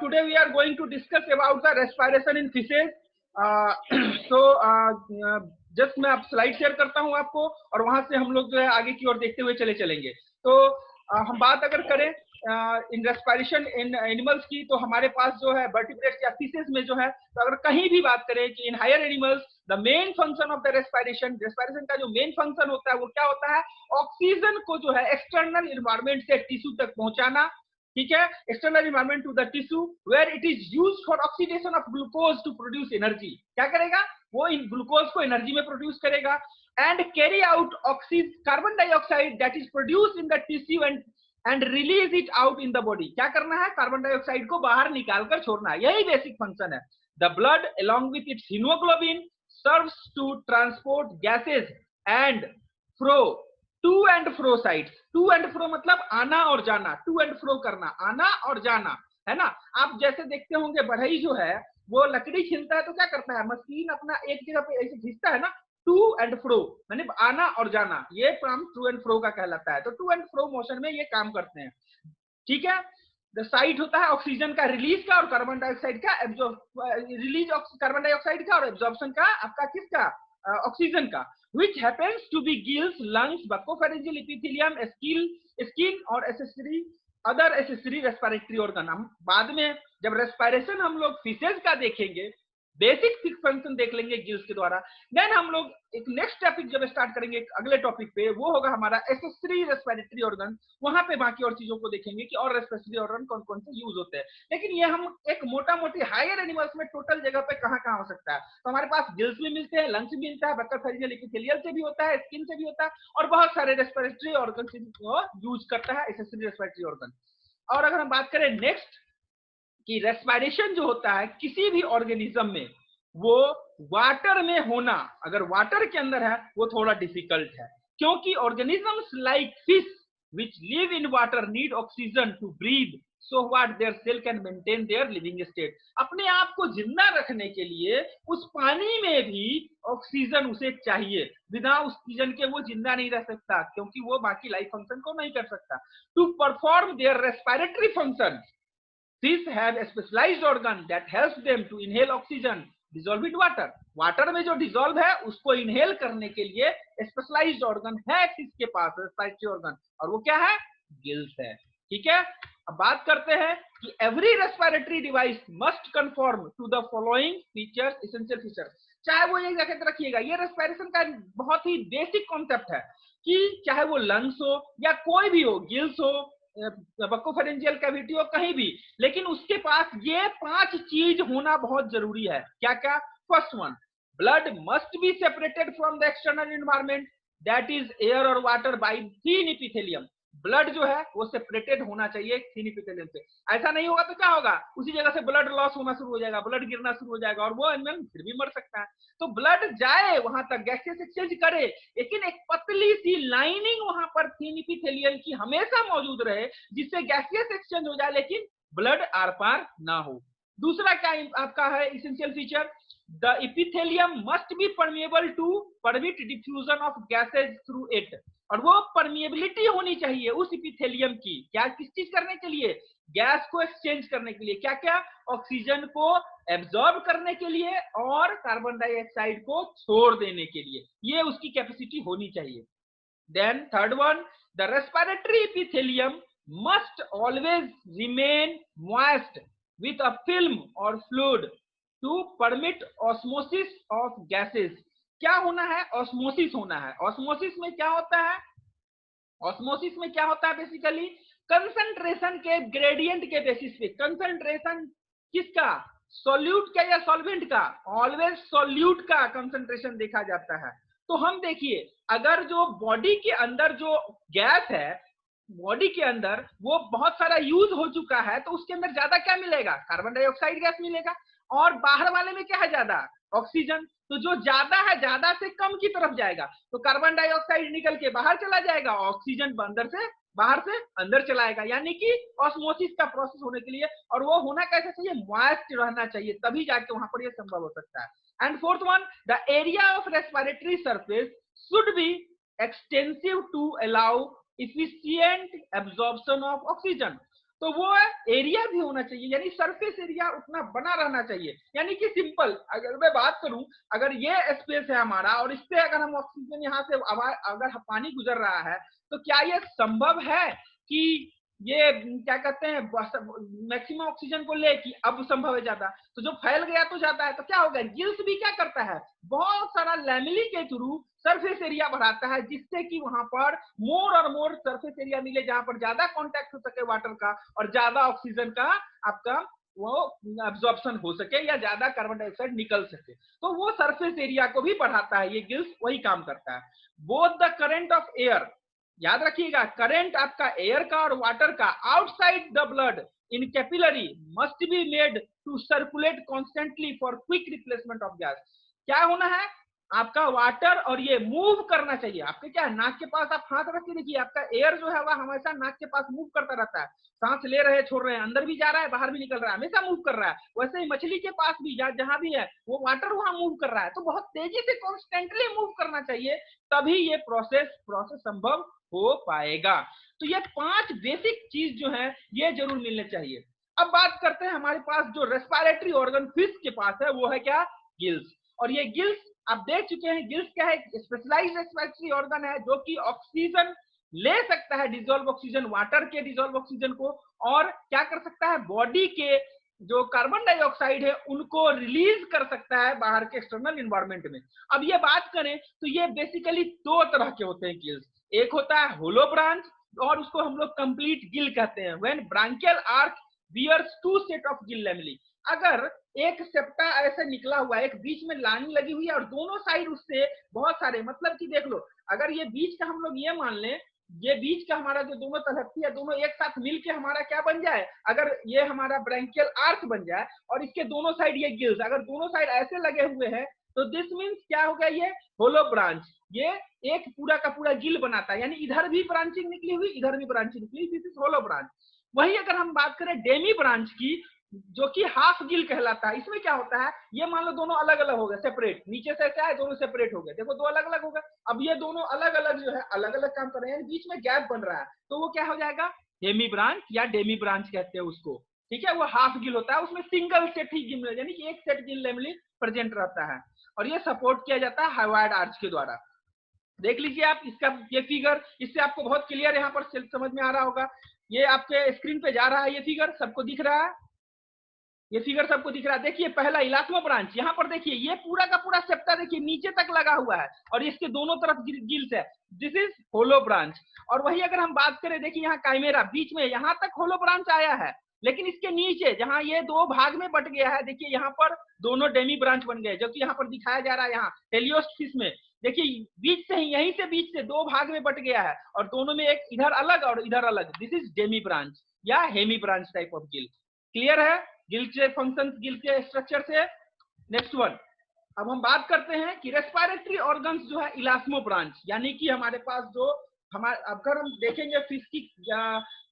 today we are going to discuss about the respiration in fishes. So just मैं आप slide share करता हूं आपको और वहां से हम लोग जो है आगे की ओर देखते हुए चलेंगे। तो हम बात अगर करें इन रेस्पिरेशन इन एनिमल्स की, तो हमारे पास जो है वर्टिब्रेट्स या फिशेस में जो है, तो अगर कहीं भी बात करें कि in higher animals the main function of the respiration का जो मेन फंक्शन होता है वो क्या होता है? ऑक्सीजन को जो है एक्सटर्नल इन्वायरमेंट से टिश्यू तक पहुंचाना। ठीक है, external environment to the tissue where it is used for oxidation of glucose to produce energy. क्या करेगा वो? इन ग्लूकोज को एनर्जी में प्रोड्यूस करेगा and carry out oxygen carbon dioxide that is produce in the tissue and release it out in the body. क्या करना है? कार्बन डाइऑक्साइड को बाहर निकालकर छोड़ना है, यही बेसिक फंक्शन है। The blood along with its haemoglobin serves to transport gases and fro to and fro sides. To and fro मतलब आना और जाना, टू एंड फ्रो करना, आना और जाना, है ना। आप जैसे देखते होंगे बढ़ई जो है वो लकड़ी छीलता है तो क्या करता है? मशीन अपना एक जगह पे ऐसे खींचता है ना, टू एंड फ्रो यानी आना और जाना, ये काम टू एंड फ्रो का कहलाता है। तो टू एंड फ्रो मोशन में ये काम करते हैं। ठीक है, द साइट होता है ऑक्सीजन का रिलीज का और कार्बन डाइऑक्साइड का रिलीज कार्बन डाइऑक्साइड का और एब्जॉर्प्शन का आपका किसका? ऑक्सीजन का। which happens to be gills, lungs, buccopharyngeal epithelium, skin और other accessory respiratory organ। हम बाद में जब रेस्पिरेशन हम लोग फिशेज का देखेंगे, बेसिक फंक्शन देख लेंगे गिल्स के द्वारा, देन हम लोग एक नेक्स्ट टॉपिक जब स्टार्ट करेंगे अगले टॉपिक पे, वो होगा हमारा एक्सेसरी रेस्पिरेटरी ऑर्गन। वहां पे बाकी और चीजों को देखेंगे कि और रेस्पिरेटरी ऑर्गन कौन कौन से यूज होते हैं। लेकिन ये हम एक मोटा मोटी हायर एनिमल्स में टोटल जगह पे कहाँ हो सकता है, तो हमारे पास गिल्स भी मिलते हैं, लंग्स भी मिलता है, बक्कल एपिथेलियल से भी होता है, स्किन से भी होता है और बहुत सारे रेस्पिरेटरी ऑर्गन से यूज करता है एक्सेसरी रेस्पिरेटरी ऑर्गन। और अगर हम बात करें नेक्स्ट कि रेस्पिरेशन जो होता है किसी भी ऑर्गेनिज्म में, वो वाटर में होना, अगर वाटर के अंदर है वो थोड़ा डिफिकल्ट है, क्योंकि organisms like fish which live in water need oxygen to breathe, so what their cell can maintain their living state। अपने आप को जिंदा रखने के लिए उस पानी में भी ऑक्सीजन उसे चाहिए, बिना ऑक्सीजन के वो जिंदा नहीं रह सकता, क्योंकि वो बाकी लाइफ फंक्शन को नहीं कर सकता। To perform their respiratory function, fish have a specialized organ that helps them to inhale oxygen dissolved in water। Water में जो डिजोल्व है उसको इनहेल करने के लिए स्पेशलाइज्ड ऑर्गन है फिश के पास, रेस्पिरेटरी ऑर्गन, और वो क्या है? गिल्स है। ठीक है, अब बात करते हैं कि every respiratory device must conform to the following features, essential features. चाहे वो एक जगह रखिएगा, ये रेस्पिरेशन का बहुत ही बेसिक कॉन्सेप्ट है कि चाहे वो लंग्स हो या कोई भी हो, गिल्स हो, बक्कोफेरेंजियल कैविटी हो, कहीं भी, लेकिन उसके पास ये 5 चीज होना बहुत जरूरी है। क्या क्या? First one, blood must be separated from the external environment that is air और water by thin epithelium. Blood जो है वो सेपरेटेड होना चाहिए थिन एपिथेलियम से। ऐसा नहीं होगा तो क्या होगा? उसी जगह से ब्लड लॉस होना शुरू हो जाएगा, ब्लड गिरना शुरू हो जाएगा और वो एनिमल फिर भी मर सकता है। तो ब्लड जाए वहां तक, गैसेस एक्सचेंज करे, लेकिन एक पतली सी लाइनिंग वहां पर थिन एपिथेलियल की हमेशा मौजूद रहे, जिससे गैसियस एक्सचेंज हो जाए लेकिन ब्लड आर पार ना हो। दूसरा क्या आपका है essential feature? The epithelium must be permeable to permit diffusion of gases through it. और वो परमिएबिलिटी होनी चाहिए उस एपिथेलियम की, क्या? किस चीज करने के लिए? गैस को एक्सचेंज करने के लिए। क्या क्या? ऑक्सीजन को एब्जॉर्ब करने के लिए और कार्बन डाइऑक्साइड को छोड़ देने के लिए, ये उसकी कैपेसिटी होनी चाहिए। Then third one, the respiratory epithelium must always remain moist with a film और fluid to permit osmosis of gases. क्या होना है? ऑस्मोसिस होना है। ऑस्मोसिस में क्या होता है? ऑस्मोसिस में क्या होता है? बेसिकली कंसंट्रेशन के ग्रेडियंट के बेसिस पे, कंसंट्रेशन किसका? सॉल्यूट का या सॉल्वेंट का? ऑलवेज सॉल्यूट का कंसंट्रेशन देखा जाता है। तो हम देखिए, अगर जो बॉडी के अंदर जो गैस है, बॉडी के अंदर वो बहुत सारा यूज हो चुका है, तो उसके अंदर ज्यादा क्या मिलेगा? कार्बन डाइऑक्साइड गैस मिलेगा, और बाहर वाले में क्या है? ज्यादा ऑक्सीजन। तो जो ज्यादा है ज्यादा से कम की तरफ जाएगा, तो कार्बन डाइऑक्साइड निकल के बाहर चला जाएगा, ऑक्सीजन अंदर से बाहर से अंदर चलाएगा, यानी कि ऑस्मोसिस का प्रोसेस होने के लिए। और वो होना कैसे चाहिए? मॉइस्ट रहना चाहिए, तभी जाके वहां पर ये संभव हो सकता है। And fourth one, the area of respiratory surface should be extensive to allow efficient absorption of oxygen। तो वो एरिया भी होना चाहिए, यानी सरफेस एरिया उतना बना रहना चाहिए। यानी कि सिंपल अगर मैं बात करूं, अगर ये स्पेस है हमारा और इस पे अगर हम ऑक्सीजन यहाँ से अगर पानी गुजर रहा है, तो क्या ये संभव है कि ये क्या कहते हैं मैक्सिमम ऑक्सीजन को ले, कि अब संभव है ज्यादा, तो जो फैल गया तो जाता है। तो क्या होगा, गिल्स भी क्या करता है, बहुत सारा लैमेली के थ्रू सरफेस एरिया बढ़ाता है, जिससे कि वहां पर मोर और मोर सरफेस एरिया मिले, जहां पर ज्यादा कांटेक्ट हो सके वाटर का और ज्यादा ऑक्सीजन का आपका वो एब्जॉर्प्शन हो सके या ज्यादा कार्बन डाइऑक्साइड निकल सके। तो वो सरफेस एरिया को भी बढ़ाता है, ये गिल्स वही काम करता है। Both the current of air, याद रखिएगा, करंट आपका एयर का और वाटर का outside the blood in capillary must be made to circulate constantly for quick replacement of gas. क्या होना है, आपका वाटर और ये मूव करना चाहिए। आपके क्या है, नाक के पास आप हाथ रख के देखिए, आपका एयर जो है वह हमेशा नाक के पास मूव करता रहता है, सांस ले रहे छोड़ रहे हैं, अंदर भी जा रहा है बाहर भी निकल रहा है, हमेशा मूव कर रहा है। वैसे ही मछली के पास भी जहां भी है वो वाटर वहां मूव कर रहा है, तो बहुत तेजी से कॉन्स्टेंटली मूव करना चाहिए, तभी ये प्रोसेस संभव हो पाएगा। तो ये 5 बेसिक चीज जो है ये जरूर मिलने चाहिए। अब बात करते हैं हमारे पास जो रेस्पिरेटरी ऑर्गन फिश के पास है, वो है क्या, गिल्स। और ये गिल्स आप देख चुके हैं, गिल्स क्या है, स्पेशलाइज्ड रेस्पिरेटरी ऑर्गन है जो कि ऑक्सीजन ले सकता है, डिजोल्व ऑक्सीजन, वाटर के डिजोल्व ऑक्सीजन को, और क्या कर सकता है, बॉडी के जो कार्बन डाइऑक्साइड है उनको रिलीज कर सकता है बाहर के एक्सटर्नल एनवायरनमेंट में। अब ये बात करें तो ये बेसिकली 2 तरह के होते हैं गिल्स। एक होता है होलो ब्रांच और उसको हम लोग कंप्लीट गिल कहते हैं। When branchial arch bears 2 set of gill lamellae, अगर एक सेप्टा ऐसे निकला हुआ है, एक बीच में लाइन लगी हुई है और दोनों साइड उससे बहुत सारे, मतलब कि देख लो, अगर ये बीच का हम लोग ये मान लें, ये बीच का हमारा जो दोनों तलहटी है दोनों एक साथ मिलके हमारा क्या बन जाए, अगर ये हमारा ब्रांकियल आर्क बन जाए और इसके दोनों साइड ये गिल्स, अगर दोनों साइड ऐसे लगे हुए हैं, तो दिस मीन्स क्या हो गया, ये होलो ब्रांच, ये एक पूरा का पूरा गिल बनाता है, यानी इधर भी ब्रांचिंग निकली हुई, इधर भी ब्रांचिंग निकली, दिस इज होलो ब्रांच। वही अगर हम बात करें डेमी ब्रांच की, जो कि हाफ गिल कहलाता है, इसमें क्या होता है, ये मान लो दोनों अलग अलग हो गए, सेपरेट, नीचे से क्या है, दोनों सेपरेट हो गए, देखो दो अलग अलग हो गए। अब ये दोनों अलग अलग जो है अलग अलग काम कर रहे हैं, बीच में गैप बन रहा है, तो वो क्या हो जाएगा, हेमी ब्रांच या डेमी ब्रांच कहते हैं उसको। ठीक है, वो हाफ गिल होता है, उसमें सिंगल सेट ही गिल, यानी कि एक सेट गिल लैमेली प्रेजेंट रहता है, और ये सपोर्ट किया जाता है हाइवार्ड आर्च के द्वारा। देख लीजिए आप इसका ये फिगर, इससे आपको बहुत क्लियर यहाँ पर समझ में आ रहा होगा। ये आपके स्क्रीन पे जा रहा है, ये फिगर सबको दिख रहा है, ये फिगर सबको दिख रहा है। देखिए पहला इलास्मो ब्रांच, यहाँ पर देखिए ये पूरा का पूरा सेप्टा देखिए नीचे तक लगा हुआ है और इसके दोनों तरफ गिल्स है, दिस इज होलो ब्रांच। और वही अगर हम बात करें, देखिए यहाँ काइमेरा बीच में, यहाँ तक होलो ब्रांच आया है, लेकिन इसके नीचे जहां ये 2 भाग में बट गया है, देखिए यहाँ पर दोनों डेमी ब्रांच बन गए, जो कि यहाँ पर दिखाया जा रहा है, यहाँ टेलियोस्ट फिश में देखिए बीच से ही, यहीं से बीच से 2 भाग में बट गया है और दोनों में एक इधर अलग और इधर अलग, दिस इज डेमी ब्रांच या hemibranch type of gill. Clear है गिल के फंक्शन, गिल के स्ट्रक्चर से। नेक्स्ट वन, अब हम बात करते हैं कि रेस्पिरेटरी ऑर्गन्स जो है इलास्मो ब्रांच, यानी कि हमारे पास जो हमारे, अगर हम देखेंगे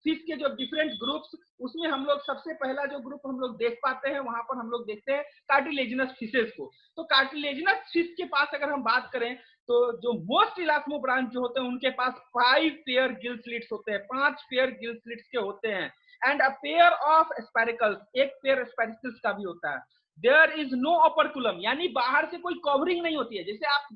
फिश के जो डिफरेंट ग्रुप्स, उसमें हम लोग सबसे पहला जो ग्रुप हम लोग देख पाते हैं, वहां पर हम लोग देखते हैं कार्टिलेजिनस फिशेस को। तो कार्टिलेजिनस फिश के पास अगर हम बात करें, तो जो मोस्ट इलास्मो ब्रांच जो होते हैं उनके पास 5 पेयर गिल स्लिट्स होते हैं, 5 पेयर गिल स्लिट्स के होते हैं, and a pair of spiracles, एक पेयर स्पाइरिकल्स का भी होता है। देयर इज नो ऑपरकुलम, यानी बाहर से कोई कवरिंग नहीं होती है, जैसे आप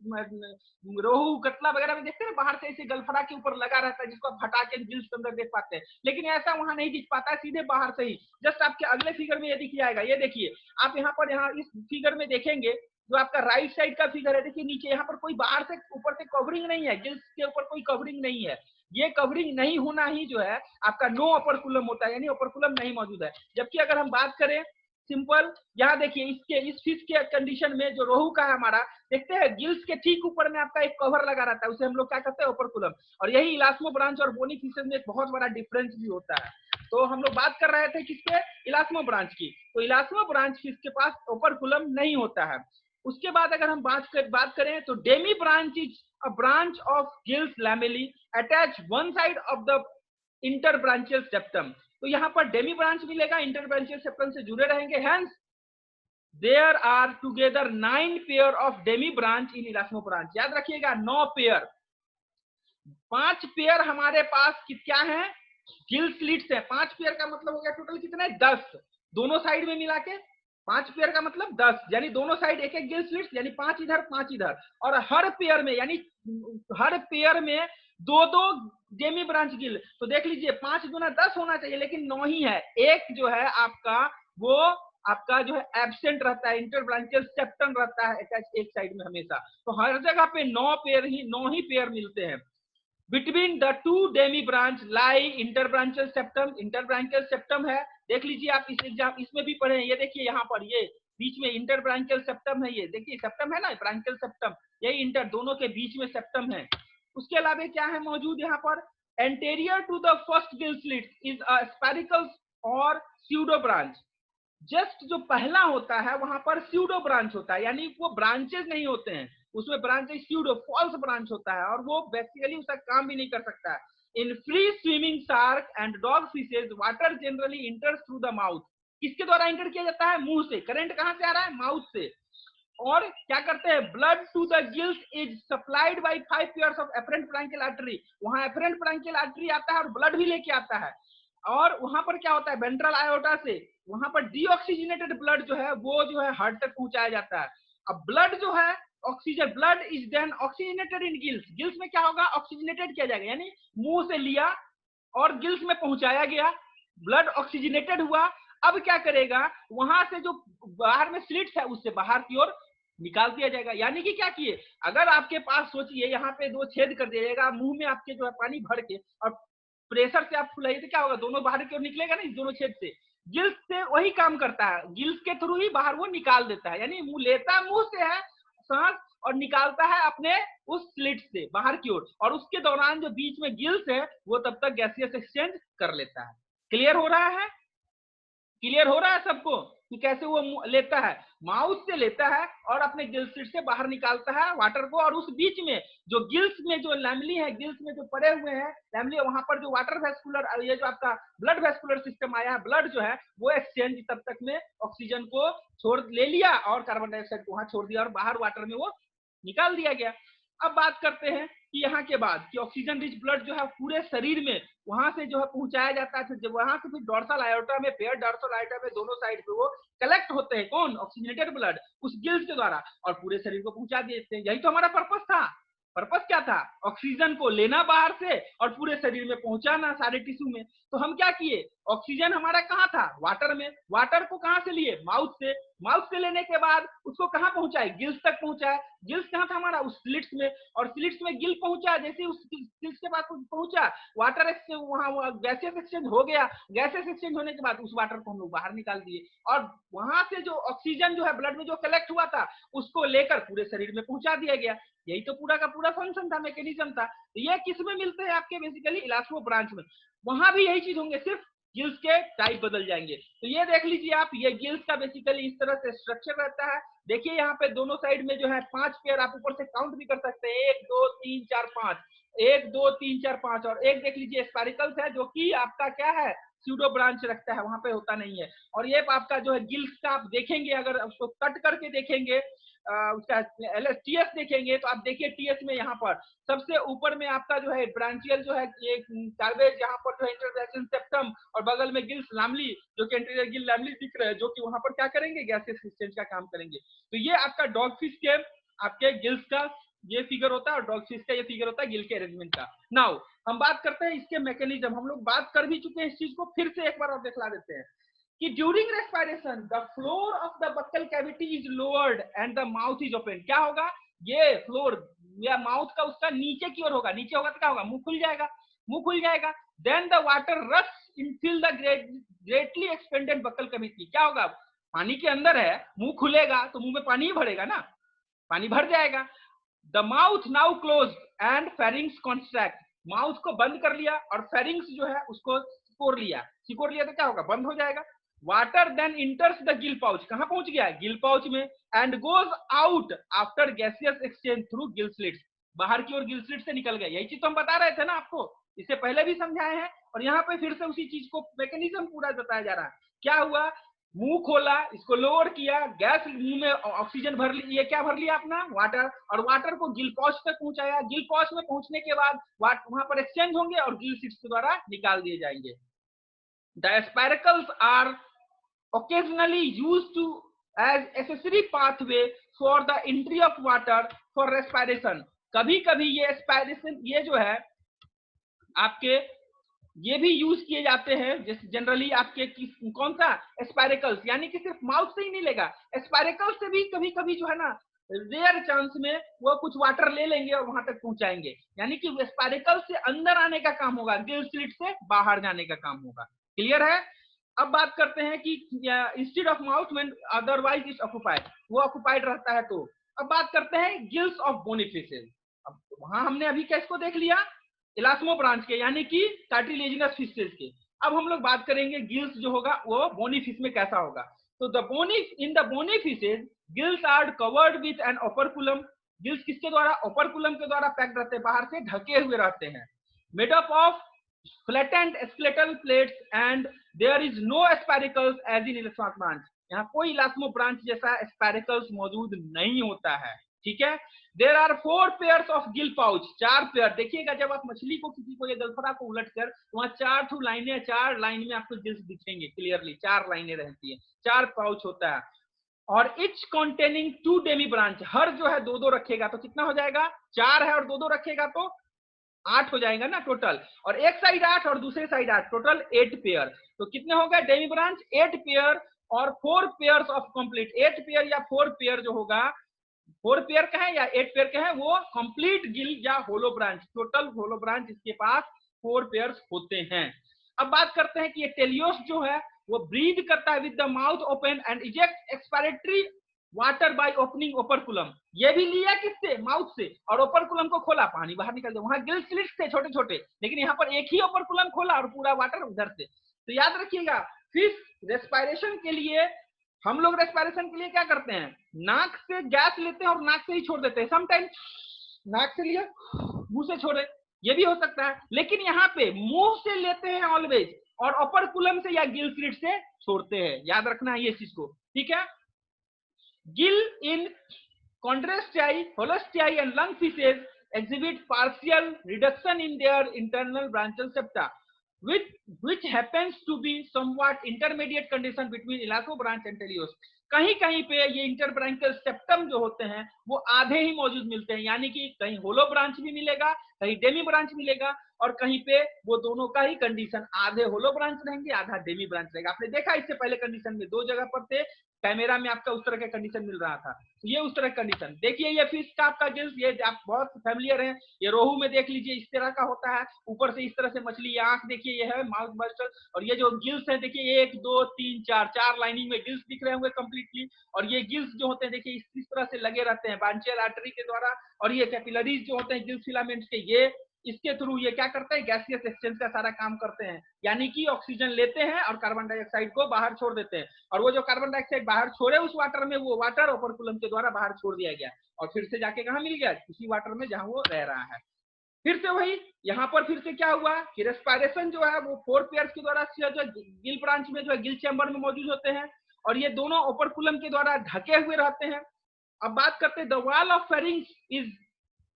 रोहू कतला वगैरह में देखते हैं बाहर से ऐसे गलफड़ा के ऊपर लगा रहता है, जिसको आप हटा के गिल्स के अंदर देख पाते हैं, लेकिन ऐसा वहां नहीं दिख पाता है, सीधे बाहर से ही। जस्ट आपके अगले फिगर में ये दिख जाएगा, ये देखिए आप यहाँ पर, यहाँ इस फिगर में देखेंगे, जो आपका राइट साइड का फिगर है, देखिए नीचे यहाँ पर कोई बाहर से ऊपर से कवरिंग नहीं है, गिल्स के ऊपर कोई कवरिंग नहीं है। ये कवरिंग नहीं होना ही जो है आपका नो ऑपरकुलम होता है, यानी ऑपरकुलम नहीं मौजूद है। जबकि अगर हम बात करें सिंपल, यहाँ देखिए इसके इस फिश के कंडीशन में जो रोहू का है हमारा, देखते हैं गिल्स के ठीक ऊपर में आपका एक कवर लगा रहता है, उसे हम लोग क्या कहते हैं, ऑपरकुलम। और यही इलास्मो ब्रांच और बोनी फिशेस में एक बहुत बड़ा डिफरेंस भी होता है। तो हम लोग बात कर रहे थे किसके, इलास्मो ब्रांच की। तो इलास्मो ब्रांच फिश के पास ऑपरकुलम नहीं होता है। उसके बाद अगर हम बात करें तो demibranch is a branch of gills lamellae attach one side of the interbranchial septum. तो यहाँ पर डेमी ब्रांच मिलेगा, इंटरब्रांचियल सेप्टम से जुड़े रहेंगे, hence there are together 9 pair of demibranch in elasmobranch. याद रखिएगा 9 पेयर, 5 पेयर हमारे पास क्या है, गिल स्लिट्स है 5 पेयर का मतलब हो गया टोटल कितना है 10, दोनों साइड में मिला के 5 पेयर का मतलब 10, यानी दोनों साइड एक एक गिल स्लिट्स, यानी 5 इधर 5 इधर, और हर पेयर में यानी हर पेयर में दो दो डेमी ब्रांच गिल। तो देख लीजिए 5 गुना 10 होना चाहिए, लेकिन 9 ही है। एक जो है आपका वो आपका जो है एब्सेंट रहता है, इंटर ब्रांचियल सेप्टम रहता है एक साइड में हमेशा। तो हर जगह पे 9 ही पेयर मिलते हैं। Between the two demibranch lie interbranchial septum, interbranchial septum है, देख लीजिए आप इस एग्जाम इसमें भी पढ़े हैं, ये देखिए यहाँ पर ये बीच में इंटरब्रांचियल सेप्टम है, ये देखिए सेप्टम है ना, ब्रांचियल सेप्टम, यही इंटर दोनों के बीच में सेप्टम है। उसके अलावा क्या है मौजूद यहाँ पर, anterior to the first gill slit is a spiracle और स्यूडो ब्रांच। जस्ट जो पहला होता है वहां पर स्यूडो ब्रांच होता है, यानी वो ब्रांचेस नहीं होते हैं, उसमें ब्रांचेस स्यूडो फॉल्स ब्रांच होता है, और वो बेसिकली उसका काम भी नहीं कर सकता है। In free swimming shark and dog fishes water generally enters through the mouth. किसके द्वारा इंटर किया जाता है, मुंह से। करंट कहां से आ रहा है, माउथ से। और क्या करते हैं, blood to the gills is supplied by 5 pairs of afferent branchial artery, वहां एफरेंट ब्रांकियल आर्टरी आता है और ब्लड भी लेके आता है। और वहां पर क्या होता है, वेंट्रल आयोटा से वहां पर डीऑक्सीजनेटेड ब्लड जो है वो जो है हार्ट तक पहुंचाया जाता है। अब ब्लड जो है oxygen, blood is then oxygenated in gills, gills में क्या होगा, ऑक्सीजनेटेड किया जाएगा, यानी मुंह से लिया और गिल्स में पहुंचाया गया, ब्लड ऑक्सीजनेटेड हुआ। अब क्या करेगा, वहां से जो बाहर में स्लिट्स है उससे बाहर की ओर निकाल दिया जाएगा। यानी कि क्या किए, अगर आपके पास सोचिए यहाँ पे 2 छेद कर दिया जाएगा, मुंह में आपके जो है पानी भर के, और प्रेशर से आप फुलाइए तो क्या होगा, दोनों बाहर की ओर निकलेगा ना, इस दोनों छेद से। गिल्स से वही काम करता है, गिल्स के थ्रू ही बाहर वो निकाल देता है, यानी मुंह लेता मुंह से है सांस और निकालता है अपने उस स्लिट से बाहर की ओर, और उसके दौरान जो बीच में गिल्स है वो तब तक गैसियस एक्सचेंज कर लेता है। क्लियर हो रहा है, क्लियर हो रहा है सबको कि कैसे वो लेता है, माउथ से लेता है और अपने गिल स्लिट से बाहर निकालता है वाटर को, और उस बीच में जो गिल्स में जो लैमली है, गिल्स में जो पड़े हुए हैं लैमली, वहां पर जो वाटर वेस्कुलर, ये जो आपका ब्लड वेस्कुलर सिस्टम आया है, ब्लड जो है वो एक्सचेंज तब तक में ऑक्सीजन को छोड़ ले लिया और कार्बन डाइऑक्साइड को वहां छोड़ दिया और बाहर वाटर में वो निकाल दिया गया। अब बात करते हैं कि यहाँ के बाद कि ऑक्सीजन रिच ब्लड जो है पूरे शरीर में वहां से जो है पहुंचाया जाता है, फिर जब वहां से फिर डॉर्सल आयोटा में, पेयर डॉर्सल आयोटा में दोनों साइड पे वो कलेक्ट होते हैं, कौन, ऑक्सीजनेटेड ब्लड उस गिल्स के द्वारा, और पूरे शरीर को पहुंचा देते हैं। यही तो हमारा पर्पस था। पर्पस क्या था, ऑक्सीजन को लेना बाहर से और पूरे शरीर में पहुंचाना सारे टिश्यू में। तो हम क्या किए, ऑक्सीजन हमारा कहाँ था, वाटर में, वाटर को कहाँ से लिए, माउथ से, माउथ से लेने के बाद उसको कहाँ पहुंचाए, गिल्स तक पहुंचाए। गिल्स कहाँ था हमारा, उस स्लिट्स में, और स्लिट्स में गिल पहुंचा, जैसे उस स्लिट्स के पास पहुंचा वाटर एक्सचेंज, वहां गैसेस एक्सचेंज हो गया, गैसेस एक्सचेंज होने के बाद उस वाटर को हम लोग बाहर निकाल दिए, और वहां से जो ऑक्सीजन जो है ब्लड में जो कलेक्ट हुआ था उसको लेकर पूरे शरीर में पहुंचा दिया गया। यही तो पूरा का पूरा फंक्शन था, मैकेनिज्म था। तो ये किस में मिलते हैं आपके, बेसिकली इलास्टो ब्रांच में, वहां भी यही चीज होंगे, सिर्फ गिल्स के टाइप बदल जाएंगे। तो ये देख लीजिए आप, ये गिल्स का बेसिकली इस तरह से स्ट्रक्चर रहता है। देखिए यहाँ पे दोनों साइड में जो है 5 पेयर, आप ऊपर से काउंट भी कर सकते हैं, 1 2 3 4 5, 1 2 3 4 5, और एक देख लीजिए स्पेरिकल्स है जो कि आपका क्या है, स्यूडो ब्रांच रखता है, वहां पे होता नहीं है। और ये आपका जो है गिल्स का आप देखेंगे, अगर उसको कट करके देखेंगे, उसका टीएस देखेंगे तो आप देखिए टीएस में यहाँ पर सबसे ऊपर में आपका जो है ब्रांचियल जो है एक कार्वेज, यहाँ पर जो है इंटरब्रांचियल सेप्टम, और बगल में गिल्स लैमली जो कि एंटीरियर गिल लैमली दिख रहे हैं, जो कि वहां पर क्या करेंगे, गैसेस एक्सचेंज का काम करेंगे। तो ये आपका डॉग फिश के आपके गिल्स का ये फिगर होता है, और डॉग फिश का ये फिगर होता है गिल के अरेंजमेंट का। नाउ हम बात करते हैं इसके मैकेनिज्म, हम लोग बात कर भी चुके हैं इस चीज को, फिर से एक बार और दिखला देते हैं कि during respiration the floor of the buccal cavity is lowered and the mouth is open. क्या होगा, ये फ्लोर या माउथ का उसका नीचे की ओर होगा, नीचे होगा तो क्या होगा, मुंह खुल जाएगा, मुंह खुल जाएगा। Then the water rush in fill the greatly expanded buccal cavity. क्या होगा, पानी के अंदर है, मुंह खुलेगा तो मुंह में पानी ही भरेगा ना, पानी भर जाएगा। The mouth now close and pharynx contract, mouth को बंद कर लिया और फेरिंग्स जो है उसको सिकोड़ लिया, सिकोड़ लिया तो क्या होगा, बंद हो जाएगा। Water then enters the gill pouch, कहां पहुंच गया, गिल पाउच में, and goes out after gaseous exchange through gill slits, बाहर की ओर गिल स्लिट से निकल गया। यही चीज तो हम बता रहे थे ना आपको, इससे पहले भी समझाए हैं, और यहाँ पे फिर से उसी चीज को मैकेनिज्म पूरा बताया जा रहा है। क्या हुआ, मुंह खोला, इसको लोअर किया, गैस मुंह में ऑक्सीजन भर ली, ये क्या भर लिया अपना वाटर, और वाटर को गिल पॉच तक पहुंचाया। गिल पॉच में पहुंचने के बाद वहां पर एक्सचेंज होंगे और गिल सीट्स के द्वारा निकाल दिए जाएंगे। The spiracles are occasionally used to as accessory pathway for the entry of water for respiration। कभी कभी ये एस्पायरेशन, ये जो है आपके, ये भी यूज किए जाते हैं जैसे जनरली आपके कौन सा एस्पायरिकल्स, यानी कि सिर्फ माउथ से ही नहीं लेगा, एस्पायरिकल्स से भी कभी कभी जो है ना रेयर चांस में वो कुछ वाटर ले लेंगे और वहां तक पहुंचाएंगे, यानी कि एस्पायरिकल से अंदर आने का काम होगा, गिल स्लिट से बाहर जाने का काम होगा। क्लियर है? अब बात करते हैं कि instead of mouth when otherwise is occupied, वो ऑक्युपाइड रहता है तो। अब बात करते हैं गिल्स ऑफ बोनी फिशेज। अब वहां हमने अभी किसको देख लिया, इलास्मो ब्रांच के, यानी कि कार्टिलेजिनस फिशेज के। अब हम लोग बात करेंगे गिल्स जो होगा वो बोनी फिश में कैसा होगा। तो the bony, in the bony fishes gills are covered with an operculum. Gills किसके द्वारा, ओपरकुलम के द्वारा पैक्ड रहते हैं, बाहर से ढके हुए रहते हैं। Made up of flattened skeletal plates and there is no spiracles as in elasmobranch. यहाँ कोई इलास्मो ब्रांच जैसा स्पाइरिकल्स मौजूद नहीं होता है। ठीक है। There are 4 pairs of gill pouch, 4 pair. देखिएगा जब आप मछली को, किसी को, ये गलफरा को उलट कर, वहां 4 ठो लाइनें, 4 लाइन में आपको गिल्स दिखेंगे क्लियरली, 4 लाइनें रहती है, 4 पाउच होता है। और इच कॉन्टेनिंग 2 डेमी ब्रांच, हर जो है 2-2 रखेगा तो कितना हो जाएगा, 4 है और 2-2 रखेगा तो 8 हो जाएगा ना टोटल, और एक साइड 8 और दूसरे साइड 8, टोटल 8 पेयर। तो कितने हो गए डेमी ब्रांच, 8 पेयर, और 4 पेयर्स ऑफ कंप्लीट, 8 पेयर या 4 पेयर जो होगा, 4 पेयर का है या 8 पेयर का है, वो कंप्लीट गिल या होलो ब्रांच, टोटल होलो ब्रांच इसके पास 4 पेयर्स होते हैं। अब बात करते हैं कि ये टेलियोस जो है वो ब्रीथ करता है with the mouth open and eject expiratory water by opening operculum. ये भी लिया किससे, माउथ से, और ओपरकुलम को खोला, पानी बाहर निकल गया। वहां गिल स्लिट्स थे छोटे छोटे, लेकिन यहाँ पर एक ही ओपरकुलम खोला और पूरा वाटर उधर से। तो याद रखिएगा, फिश रेस्पायरेशन के लिए, हम लोग रेस्पायरेशन के लिए क्या करते हैं, नाक से गैस लेते हैं और नाक से ही छोड़ देते हैं। समटाइम्स नाक से लिया, मुंह से छोड़े, ये भी हो सकता है, लेकिन यहाँ पे मुंह से लेते हैं ऑलवेज, और ओपरकुलम से या गिल स्लिट से छोड़ते हैं। याद रखना है ये चीज को, ठीक है। Gill in chondrosteae, holosteae and lung fishes exhibit partial reduction in their internal branchial septa, which happens to be somewhat intermediate condition between elasmo branch and teleos। कहीं कहीं पे ये इंटरब्रांचियल सेप्टम जो होते हैं वो आधे ही मौजूद मिलते हैं, यानी कि कहीं होलो ब्रांच भी मिलेगा, कहीं डेमी ब्रांच मिलेगा, और कहीं पे वो दोनों का ही कंडीशन, आधे होलो ब्रांच रहेंगे, आधा डेमी ब्रांच रहेगा। आपने देखा इससे पहले कंडीशन में 2 जगह पर थे, कैमरा में आपका उस तरह का कंडीशन मिल रहा था। तो ये उस तरह का कंडीशन देखिए, ये फिश का आपका गिल्स, ये आप बहुत फैमिलियर है, ये रोहू में देख लीजिए इस तरह का होता है, ऊपर से इस तरह से मछली, आंख देखिए ये है माउथ बस्टर, और ये जो गिल्स है देखिए 1 2 3 4 लाइनिंग में गिल्स दिख रहे होंगे कंप्लीटली। और ये गिल्स जो होते हैं देखिए इस तरह से लगे रहते हैं ब्रांचियल आर्टरी के द्वारा, और ये कैपिलरीज जो होते हैं गिल्स फिलामेंट्स के, ये इसके थ्रू ये क्या करते हैं, गैसियस एक्सचेंज का सारा काम करते हैं, यानी कि ऑक्सीजन लेते हैं और कार्बन डाइऑक्साइड को बाहर छोड़ देते हैं, और वो जो कार्बन डाइऑक्साइड बाहर छोड़े उस वाटर में, वो वाटर ओपरकुलम के द्वारा बाहर छोड़ दिया गया, और फिर से जाके कहाँ मिल गया, उसी वाटर में जहां वो रह रहा है। फिर से वही यहाँ पर फिर से क्या हुआ कि रेस्पायरेशन जो है वो 4 पेयर्स के द्वारा जो गिल ब्रांच में जो है गिल चैम्बर में मौजूद होते हैं, और ये दोनों ओपरकुलम के द्वारा ढके हुए रहते हैं। अब बात करते हैं, the wall of pharynx is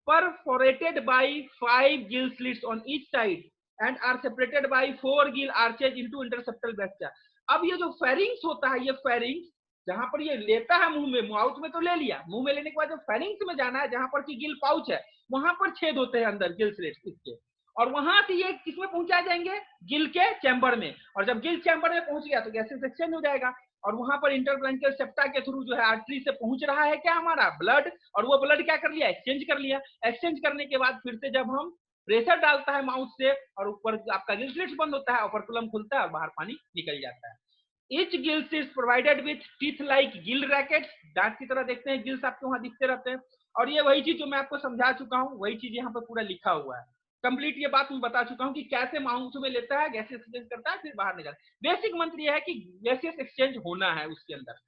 perforated by 5 gill slits on each side and are separated by 4 gill arches into interseptal fascia। अब ये जो फेरिंग्स होता है, ये फेरिंग्स जहां पर ये लेता है मुंह में, माउथ में तो ले लिया, मुंह में लेने के बाद जो फेरिंग्स में जाना है, जहां पर की गिल पाउच है, वहां पर छेद होते हैं अंदर गिल स्लिट्स इसके, और वहां से ये किसमें पहुंचा जाएंगे, गिल के चैम्बर में, और जब गिल चैम्बर में पहुंच गया तो गैसेस एक्सचेंज हो जाएगा, और वहां पर इंटरब्रांचियल सेप्टा के थ्रू जो है आर्टरी से पहुंच रहा है क्या, हमारा ब्लड, और वो ब्लड क्या कर लिया, एक्सचेंज कर लिया। एक्सचेंज करने के बाद फिर से जब हम प्रेशर डालता है माउथ से, और ऊपर आपका गिल स्लिट्स बंद होता है, ओपरकुलम खुलता है और बाहर पानी निकल जाता है। Each gill is provided with teeth like gill rackets, दांत की तरह देखते हैं गिल्स आपको वहां दिखते रहते हैं, और ये वही चीज जो मैं आपको समझा चुका हूँ, वही चीज यहाँ पर पूरा लिखा हुआ है, कंप्लीट ये बात मैं बता चुका हूँ कि कैसे माउथ में लेता है, गैसेस एक्सचेंज करता है, फिर बाहर निकलता है। बेसिक मंत्र ये है कि गैसेस एक्सचेंज होना है उसके अंदर।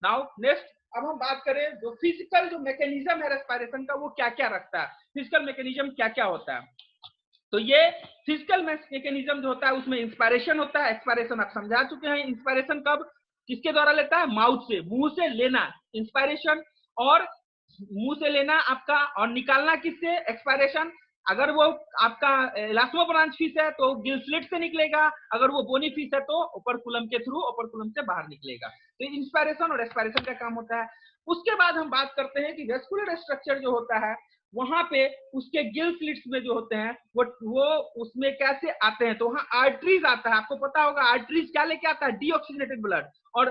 नाउ नेक्स्ट, अब हम बात करें जो फिजिकल जो मैकेनिज्म है रेस्पिरेशन का, वो क्या क्या रखता है, फिजिकल मैकेनिज्म क्या क्या होता है। तो ये फिजिकल मैकेनिज्म जो होता है उसमें इंस्पायरेशन होता है, एक्सपायरेशन आप समझा चुके हैं, इंस्पायरेशन कब, किसके द्वारा लेता है? माउथ से, मुंह से लेना इंस्पायरेशन, और मुंह से लेना आपका, और निकालना किससे? एक्सपायरेशन। अगर वो आपका इलास्टोब्रांच फिश है तो गिल स्लिट से निकलेगा, अगर वो बोनी फिश है तो ओपर्कुलम के थ्रू, ओपर्कुलम से बाहर निकलेगा। तो इंस्पायरेशन और एक्सपायरेशन का काम होता है। उसके बाद हम बात करते हैं कि वेस्कुलर स्ट्रक्चर जो होता है वहां पे उसके गिल स्लिट्स में जो होते हैं वो उसमें कैसे आते हैं, तो वहां आर्टरीज आता है। आपको पता होगा आर्टरीज क्या लेके आता है? डीऑक्सीजनेटेड ब्लड और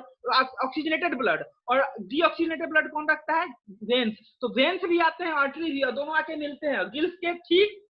ऑक्सीजनेटेड ब्लड, और डीऑक्सीजनेटेड ब्लड कौन रखता है? वेन्स। तो वेन्स भी आते हैं, आर्टरी भी, दोनों आके मिलते हैं, गिल्स के ठीक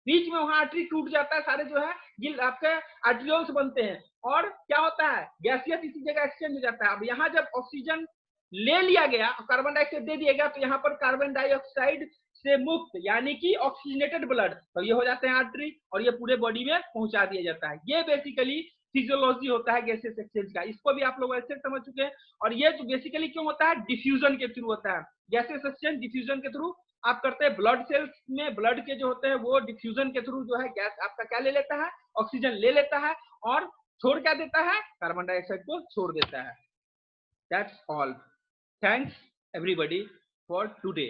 बीच में वहां आर्टरी टूट जाता है, सारे जो है गिल आपके आर्टरियोल्स बनते हैं, और क्या होता है? गैसियस इसी जगह एक्सचेंज हो जाता है। अब यहाँ जब ऑक्सीजन ले लिया गया, कार्बन डाइऑक्साइड दे दिया गया, तो यहाँ पर कार्बन डाइऑक्साइड से मुक्त यानी कि ऑक्सीजनेटेड ब्लड, तो ये हो जाते हैं आर्टरी, और ये पूरे बॉडी में पहुंचा दिया जाता है। ये बेसिकली फिजियोलॉजी होता है गैसियस एक्सचेंज का, इसको भी आप लोग अच्छे से समझ चुके हैं। और ये जो बेसिकली क्यों होता है? डिफ्यूजन के थ्रू होता है। गैसियस एक्सचेंज डिफ्यूजन के थ्रू आप करते हैं। ब्लड सेल्स में ब्लड के जो होते हैं वो डिफ्यूजन के थ्रू जो है गैस आपका क्या ले लेता है? ऑक्सीजन ले लेता है, और छोड़ क्या देता है? कार्बन डाइऑक्साइड को छोड़ देता है। That's all. Thanks everybody for today.